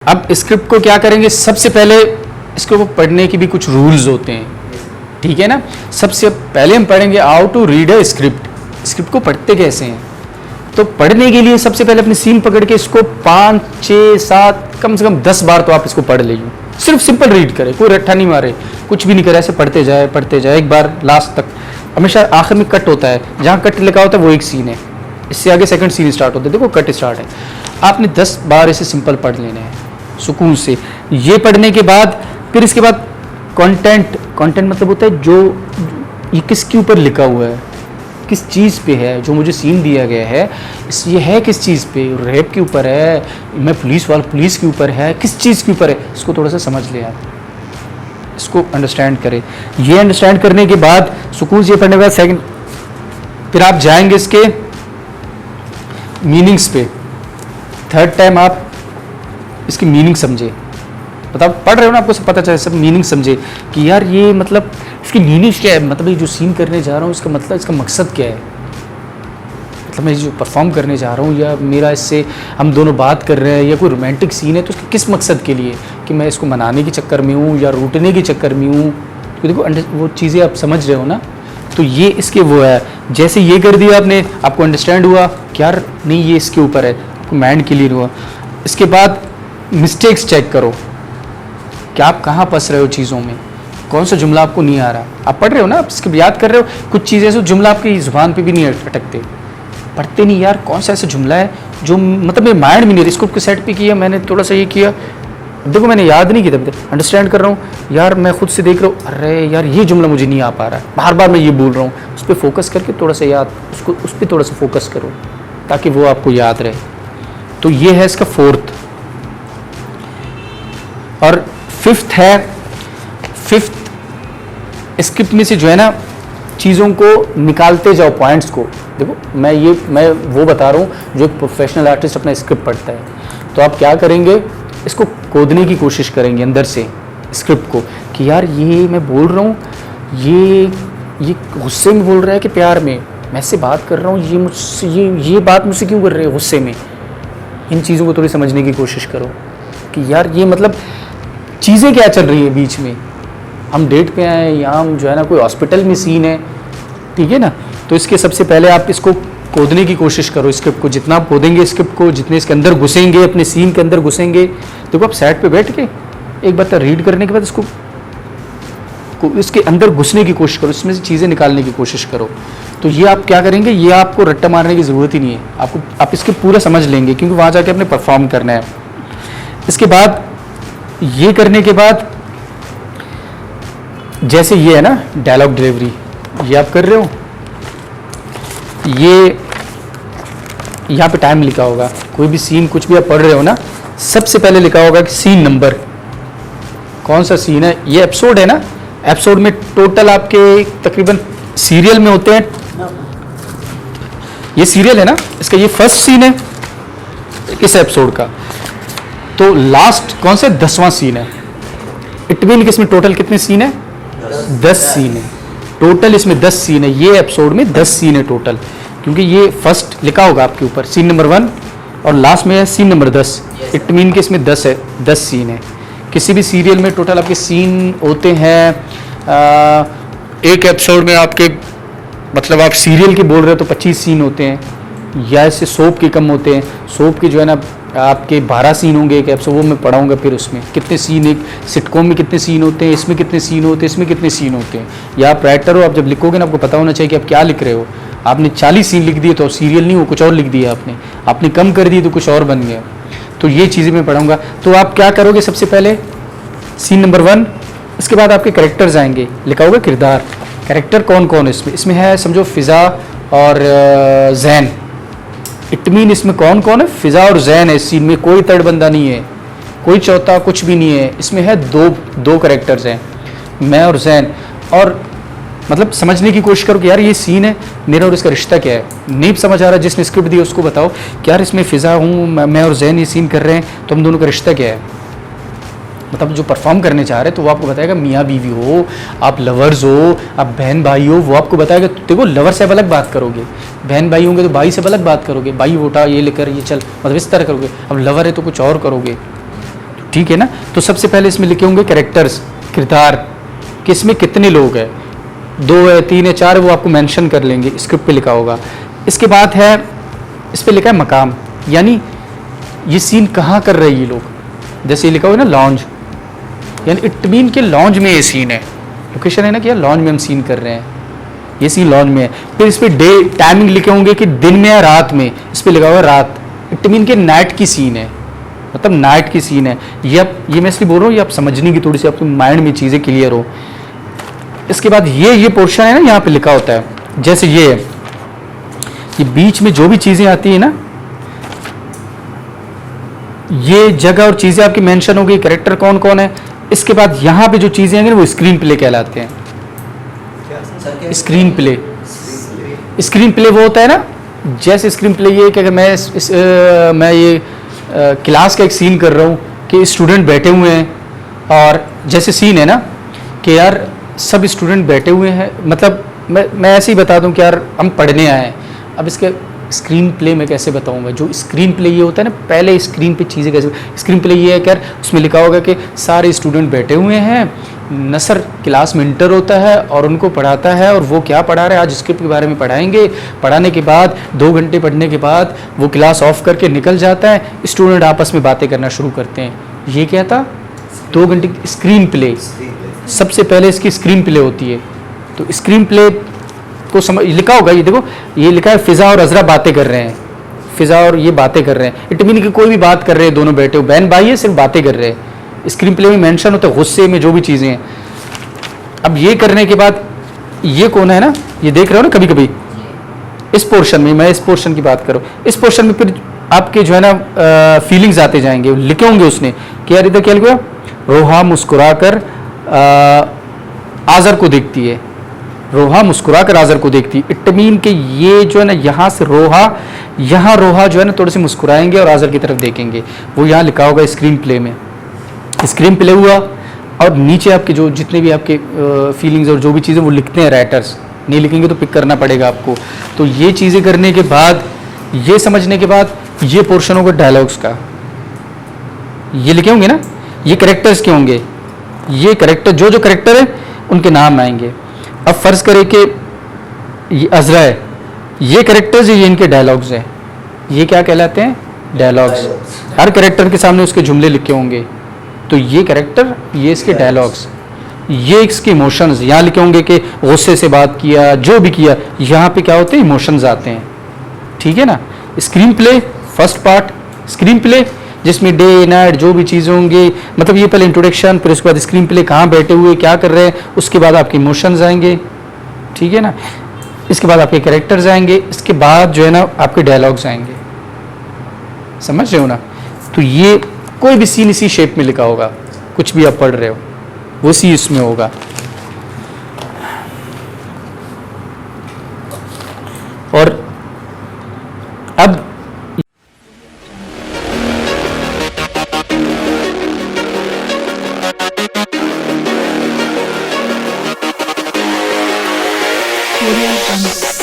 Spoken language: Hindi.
अब स्क्रिप्ट को क्या करेंगे, सबसे पहले इसको पढ़ने की भी कुछ रूल्स होते हैं, ठीक है ना। सबसे पहले हम पढ़ेंगे how to read a script. Script को पढ़ते कैसे हैं, तो पढ़ने के लिए सबसे पहले अपनी सीन पकड़ के इसको 5, 6, 7 कम से कम 10 बार तो आप इसको पढ़ लीजिए। सिर्फ सिंपल रीड करें, कोई रट्टा नहीं मारे, कुछ भी नहीं करे, ऐसे पढ़ते जाए एक बार लास्ट तक। हमेशा आखिर में कट होता है, जहाँ कट लिखा होता है वो एक सीन है, इससे आगे सेकंड सीन स्टार्ट होता है, देखो कट स्टार्ट है। आपने 10 बार इसे सिंपल पढ़ लेने हैं सुकून से। ये पढ़ने के बाद फिर इसके बाद कंटेंट मतलब होता है जो ये किसके ऊपर लिखा हुआ है, किस चीज़ पे है, जो मुझे सीन दिया गया है ये है किस चीज़ पे, रेप के ऊपर है, मैं पुलिस के ऊपर है, किस चीज़ के ऊपर है, इसको थोड़ा सा समझ लें आप, इसको अंडरस्टैंड करें। ये अंडरस्टैंड करने के बाद सुकून से पढ़ने के बाद सेकंड फिर आप जाएंगे इसके मीनिंग्स पे। थर्ड टाइम आप इसकी मीनिंग समझे, मतलब पढ़ रहे हो ना, आपको सब पता चले, सब मीनिंग समझे कि यार ये मतलब इसकी मीनिंग क्या है, मतलब ये जो सीन करने जा रहा हूँ इसका मतलब इसका मकसद क्या है, मतलब मैं जो परफॉर्म करने जा रहा हूँ या मेरा इससे हम दोनों बात कर रहे हैं या कोई रोमांटिक सीन है तो उसके किस मकसद के लिए, कि मैं इसको मनाने के चक्कर में हूँ या रूटने के चक्कर में हूँ। तो देखो वो चीज़ें आप समझ रहे हो ना, तो ये इसके वो है। जैसे ये कर दिया आपने, आपको अंडरस्टैंड हुआ कि यार नहीं ये इसके ऊपर है, आपको माइंड क्लियर हुआ। इसके बाद मिस्टेक्स चेक करो कि आप कहाँ फंस रहे हो चीज़ों में, कौन सा जुमला आपको नहीं आ रहा। आप पढ़ रहे हो ना, आप इसके याद कर रहे हो, कुछ चीज़ें ऐसे जुमला आपकी ज़ुबान पे भी नहीं अटकते, पढ़ते नहीं यार कौन सा ऐसा जुमला है जो मतलब मेरे माइंड में नहीं, इसको सेट पे किया मैंने, थोड़ा सा ये किया, देखो मैंने याद नहीं किया, अंडरस्टैंड कर रहा हूँ यार, मैं खुद से देख रहा हूँ अरे यार ये जुमला मुझे नहीं आ पा रहा है, बार बार मैं ये बोल रहा हूँ, उस पर फोकस करके थोड़ा सा याद, उसको उस पर थोड़ा सा फोकस करो ताकि वो आपको याद रहे। तो ये है इसका फोर्थ। और फिफ्थ है, फिफ्थ स्क्रिप्ट में से जो है ना चीज़ों को निकालते जाओ, पॉइंट्स को। देखो मैं वो बता रहा हूँ जो प्रोफेशनल आर्टिस्ट अपना स्क्रिप्ट पढ़ता है, तो आप क्या करेंगे, इसको खोदने की कोशिश करेंगे अंदर से स्क्रिप्ट को कि यार ये मैं बोल रहा हूँ, ये गुस्से में बोल रहा है कि प्यार में, मैं इससे बात कर रहा हूँ, ये मुझसे ये बात मुझसे क्यों कर रहे हैं गुस्से में। इन चीज़ों को थोड़ी समझने की कोशिश करो कि यार ये मतलब चीज़ें क्या चल रही है बीच में, हम डेट पे आए या हम जो है ना कोई हॉस्पिटल में सीन है, ठीक है ना। तो इसके सबसे पहले आप इसको खोदने की कोशिश करो स्क्रिप्ट को, जितना आप खोदेंगे स्क्रिप्ट को, जितने इसके अंदर घुसेंगे, अपने सीन के अंदर घुसेंगे। देखो आप साइड पे बैठ के एक बार रीड करने के बाद इसको इसके अंदर घुसने की कोशिश करो, इसमें से चीज़ें निकालने की कोशिश करो। तो ये आप क्या करेंगे, ये आपको रट्टा मारने की ज़रूरत ही नहीं है, आप इसके पूरा समझ लेंगे क्योंकि वहाँ जाके अपने परफॉर्म करना है। इसके बाद ये करने के बाद जैसे ये है ना डायलॉग डिलीवरी, ये आप कर रहे हो, ये यहाँ पे टाइम लिखा होगा, कोई भी सीन कुछ भी आप पढ़ रहे हो ना, सबसे पहले लिखा होगा कि सीन नंबर, कौन सा सीन है, ये एपिसोड है ना, एपिसोड में टोटल आपके तकरीबन सीरियल में होते हैं, ये सीरियल है ना, इसका ये फर्स्ट सीन है इस एपिसोड का, तो लास्ट कौन सा 10वां सीन है। इट मीन कि इसमें टोटल कितने सीन है, 10 सीन है टोटल, इसमें 10 सीन है, ये एपिसोड में 10 सीन है टोटल, क्योंकि ये फर्स्ट लिखा होगा आपके ऊपर सीन नंबर 1 और लास्ट में है सीन नंबर 10। इट मीन कि इसमें 10 है, 10 सीन है। किसी भी सीरियल में टोटल आपके सीन होते हैं, एक एपिसोड में आपके मतलब आप सीरियल के बोल रहे हो तो 25 सीन होते हैं, या इससे सोप के कम होते हैं, सोप के जो है ना आपके 12 सीन होंगे एक एपिसोड, वो मैं पढ़ाऊंगा फिर उसमें कितने सीन, एक सिटकॉम में कितने सीन होते हैं, इसमें कितने सीन होते हैं, इसमें कितने सीन होते हैं। या आप राइटर हो, आप जब लिखोगे ना आपको पता होना चाहिए कि आप क्या लिख रहे हो। आपने 40 सीन लिख दिए तो सीरियल नहीं हो, कुछ और लिख दिया आपने कम कर दिए तो कुछ और बन गया। तो ये चीज़ें मैं पढ़ाऊँगा। तो आप क्या करोगे, सबसे पहले सीन नंबर 1, इसके बाद आपके कैरेक्टर्स आएंगे, लिखा होगा किरदार, कैरेक्टर कौन कौन है इसमें है समझो फ़िज़ा और जैन। इट मीन इसमें कौन कौन है, फ़िज़ा और जैन है इस सीन में, कोई थर्ड बंदा नहीं है, कोई चौथा कुछ भी नहीं है, इसमें है दो कैरेक्टर्स हैं, मैं और जैन। और मतलब समझने की कोशिश करो कि यार ये सीन है, मेरा और इसका रिश्ता क्या है। नहीं समझ आ रहा, जिसने स्क्रिप्ट दी उसको बताओ कि यार इसमें फ़िज़ा हूँ मैं और जैन ये सीन कर रहे हैं, तो हम दोनों का रिश्ता क्या है। मतलब जो परफॉर्म करने चाह रहे हैं तो वो आपको बताएगा मियाँ बीवी हो, आप लवर्स हो, आप बहन भाई हो, वो आपको बताएगा। देखो लवर से अलग बात करोगे, बहन भाई होंगे तो भाई से अलग बात करोगे, भाई उठा ये लेकर ये चल, मतलब इस तरह करोगे। अब लवर है तो कुछ और करोगे। ठीक है ना। तो सबसे पहले इसमें लिखे होंगे कैरेक्टर्स, किरदार, कि इसमें कितने लोग हैं, 2 है, 3 है, 4 है, वो आपको मेंशन कर लेंगे, स्क्रिप्ट पे लिखा होगा। इसके बाद है, इस पे लिखा है मकाम, यानी ये सीन कहाँ कर रहे हैं ये लोग, जैसे ये लिखा हुआ है ना लॉन्ज, यानी इट मीन के लॉन्ज में ये सीन है, लोकेशन है ना कि यार लॉन्ज में हम सीन कर रहे हैं, ये सीन लॉन्ज में है। फिर इस पे डे टाइमिंग लिखे होंगे कि दिन में या रात में, इस पे लिखा हुआ है रात, इट मीन के नाइट की सीन है, मतलब नाइट की सीन है। ये मैं इसलिए बोल रहा हूँ, ये आप समझने की थोड़ी सी आपके माइंड में चीज़ें क्लियर हो। इसके बाद ये पोर्शन है ना, यहाँ पे लिखा होता है, जैसे ये है, ये बीच में जो भी चीज़ें आती है ना, ये जगह और चीज़ें आपकी मेंशन हो गई, कैरेक्टर कौन कौन है। इसके बाद यहाँ पे जो चीज़ें आएंगी वो स्क्रीन प्ले कहलाते हैं। स्क्रीन प्ले, स्क्रीन प्ले वो होता है ना, जैसे स्क्रीन प्ले ये कि अगर मैं ये क्लास का एक सीन कर रहा हूँ कि स्टूडेंट बैठे हुए हैं, और जैसे सीन है ना कि यार सब स्टूडेंट बैठे हुए हैं, मतलब मैं ऐसे ही बता दूं कि यार हम पढ़ने आए हैं। अब इसके स्क्रीन प्ले में कैसे बताऊंगा, जो स्क्रीन प्ले ये होता है ना, पहले स्क्रीन पे चीज़ें कैसे, स्क्रीन प्ले ये है कि यार उसमें लिखा होगा कि सारे स्टूडेंट बैठे हुए हैं, नसर क्लास में इंटर होता है और उनको पढ़ाता है, और वो क्या पढ़ा रहे हैं आज स्क्रिप्ट के बारे में पढ़ाएंगे। पढ़ाने के बाद 2 घंटे पढ़ने के बाद वो क्लास ऑफ करके निकल जाता है, स्टूडेंट आपस में बातें करना शुरू करते हैं। ये क्या था, 2 घंटे की स्क्रीन प्ले। सबसे पहले इसकी स्क्रीन प्ले होती है। तो स्क्रीन प्ले को समझ, लिखा होगा, ये देखो ये लिखा है फिजा और अजरा बातें कर रहे हैं, फिजा और ये बातें कर रहे हैं, इट मीन कि कोई भी बात कर रहे हैं, दोनों बैठे हो, बहन भाई है, सिर्फ बातें कर रहे हैं। स्क्रीन प्ले में मेंशन होता है गुस्से में जो भी चीज़ें हैं। अब ये करने के बाद ये कौन है ना, ये देख रहे हो ना कभी कभी इस पोर्शन में, मैं इस पोर्शन की बात करूँ, इस पोर्शन में फिर आपके जो है ना फीलिंग्स आते जाएंगे, लिखे होंगे उसने कि यार इधर क्या लिखा, रोहा मुस्कुराकर आज़र को देखती है, रोहा मुस्कुराकर आज़र को देखती है, इट मीन कि ये जो है ना यहाँ से रोहा, यहाँ रोहा जो है ना थोड़े से मुस्कुराएंगे और आज़र की तरफ देखेंगे, वो यहाँ लिखा होगा स्क्रीन प्ले में। स्क्रीन प्ले हुआ, और नीचे आपके जो जितने भी आपके फीलिंग्स और जो भी चीज़ें वो लिखते हैं राइटर्स, नहीं लिखेंगे तो पिक करना पड़ेगा आपको। तो ये चीज़ें करने के बाद, ये समझने के बाद, ये पोर्शन होगा डायलॉग्स का, ये लिखे होंगे ना, ये करेक्टर्स के होंगे, ये करेक्टर जो जो करेक्टर है उनके नाम आएंगे। अब फर्ज करें कि ये अजरा है, ये करेक्टर्स, ये इनके डायलॉग्स हैं, ये क्या कहलाते हैं, डायलॉग्स। हर करेक्टर के सामने उसके जुमले लिखे होंगे, तो ये करेक्टर, ये इसके डायलॉग्स, ये इसके इमोशंस, यहाँ लिखे होंगे कि गुस्से से बात किया, जो भी किया, यहाँ पे क्या होते हैं, इमोशंस आते हैं, ठीक है ना। Screen play first part, screen play जिसमें डे नाइट जो भी चीज़ें होंगी, मतलब ये पहले इंट्रोडक्शन, फिर उसके बाद स्क्रीन प्ले, कहाँ बैठे हुए क्या कर रहे हैं, उसके बाद आपके इमोशंस आएंगे, ठीक है ना, इसके बाद आपके कैरेक्टर्स आएंगे, इसके बाद जो है ना आपके डायलॉग्स आएंगे, समझ रहे हो ना। तो ये कोई भी सीन इसी शेप में लिखा होगा, कुछ भी आप पढ़ रहे हो वो सी इसमें होगा। और अब Audio Jungle.